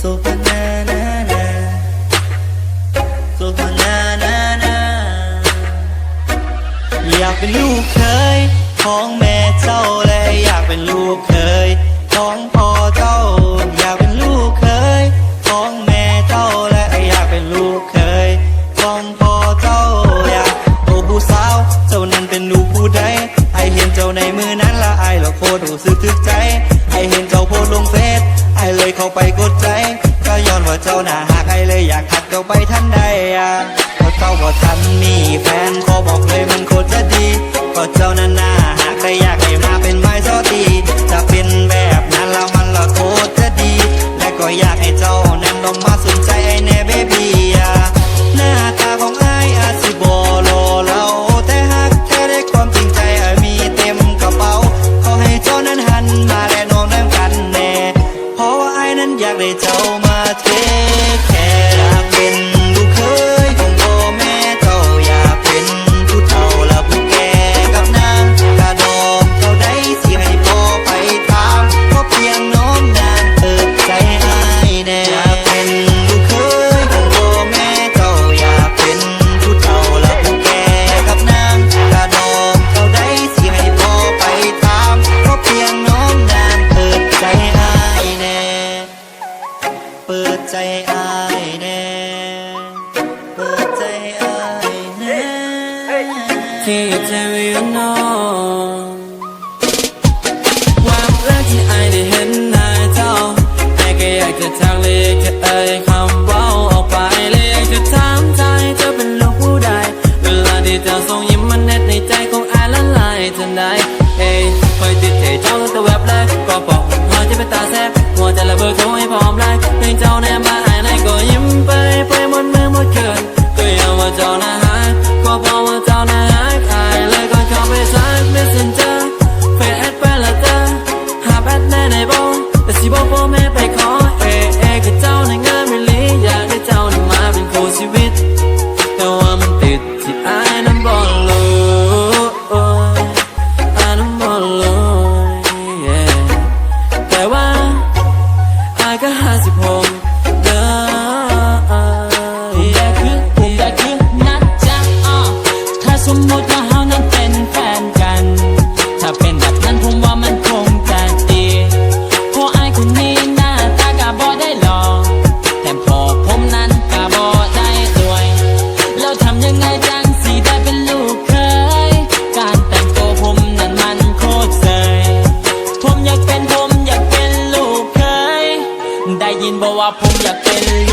so banana so banana อยากเป็นลูกเคยของแม่เจ้าและอยากเป็นลูกเคยของพ่อเจ้าอยากเป็นลูกเคยของแม่เจ้าและอยากเป็นลูกเคยของพ่อเจ้าอยากโอ้ผู้สาวเจ้านั้นเป็นลูกผู้ใดไอเห็นเจ้าในมือนั้นละไอละโคตรรู้สึกถึกใจไอเห็นเจ้าโพสลงเฟซไอเลยเข้าไปกดใจก็ย้อนว่าเจ้าหน้าหักไอเลยอยากทักเจ้าไปทันใดเพราะเจ้าบ่ทันมีแฟนขอบอกเลยมันโคตรจะดีเพราะเจ้านั้นน่าหักแต่อยากให้มาเป็นไม้ซอตีจะเป็นแบบนั้นแล้วมันละโคตรจะดีและก็อยากให้เจ้านั้นลองมาสนใจไอแน่เบบี้หน้าตาของไออาจสิบ่หล่อเราแต่หักแท้ได้ความจริงใจมีเต็มกระเป๋าขอให้เจ้านั้นหันมาและน้องน้ำกันแน่เพราะว่าไอนั้นอยากได้เจ้ามาเทคแคร์อยากเป็นลูกเคยของพ่อแม่เจ้าอยากเป็นผู้เฒ่าและผู้แก่กับนางกระดองเท่าใดสิให้พ่อไปตามเพราะเพียงน้องนางเปิดใจไอแน่อยากเป็นลูกเคยของพ่อแม่เจ้าอยากเป็นผู้เฒ่าและผู้แก่กับนางกระดองเท่าใดสิให้พ่อไปตามเพราะเพียงน้องนางเปิดใจไอแน่เปิดใจไอแน่เปิดใจไอแน่ที่จะวิวน้องความรักที่ไอได้เห็นหน้าเจ้าไอก็อยากจะทักเลยจะเอ่ยคำว่าออกไปเลยอยากจะถามใจเธอเป็นลูกผู้ใดเวลาที่เจ้าส่งยิ้มมันเน็ตในใจของไอละลายทันใดเอ้ยคอยติดใจเจ้าตั้งแต่แวบแรกก็บอกหัวใจเป็นตาแสบหัวใจระเบิดโทรให้พร้อมไล่เพลงเจ้าแนมมาไอไหนก็ยิ้มไปหมดมือหมดเกินก็ยังว่าเจ้าน่าหักก็เพราะว่าเจ้าน่าหักไอเลยก็เข้าไปซัก Messenger เฟซแอดไปละเธอหาแบทแน่ในบ่แต่สิบอกพ่อแม่ไปขอกับเจ้าในงานมิลีอยากได้เจ้านั้นมาเป็นคู่ชีวิตแต่ว่ามันติดที่ไอนั้นบ่รู้ไอนั้นบ่รู้แต่ว่าไอก็56เด้อผมได้คือนะจ๊ะถ้าสมมติว่าเฮานั้นเป็นแฟนกันถ้าเป็นแบบนั้นผมว่ามันคงจะดีเพราะไอ้คนนี้หน้าตาก็บ่ได้หล่อแต่พอผมนั้นก็บ่ได้รวยแล้วทำยังไงจังสิได้เป็นลูกเคยการแต่งตัวผมนั้นมันโคตรเสยผมอยากเป็นลูกเคยได้ยินบอกว่าผมอยากเป็นลู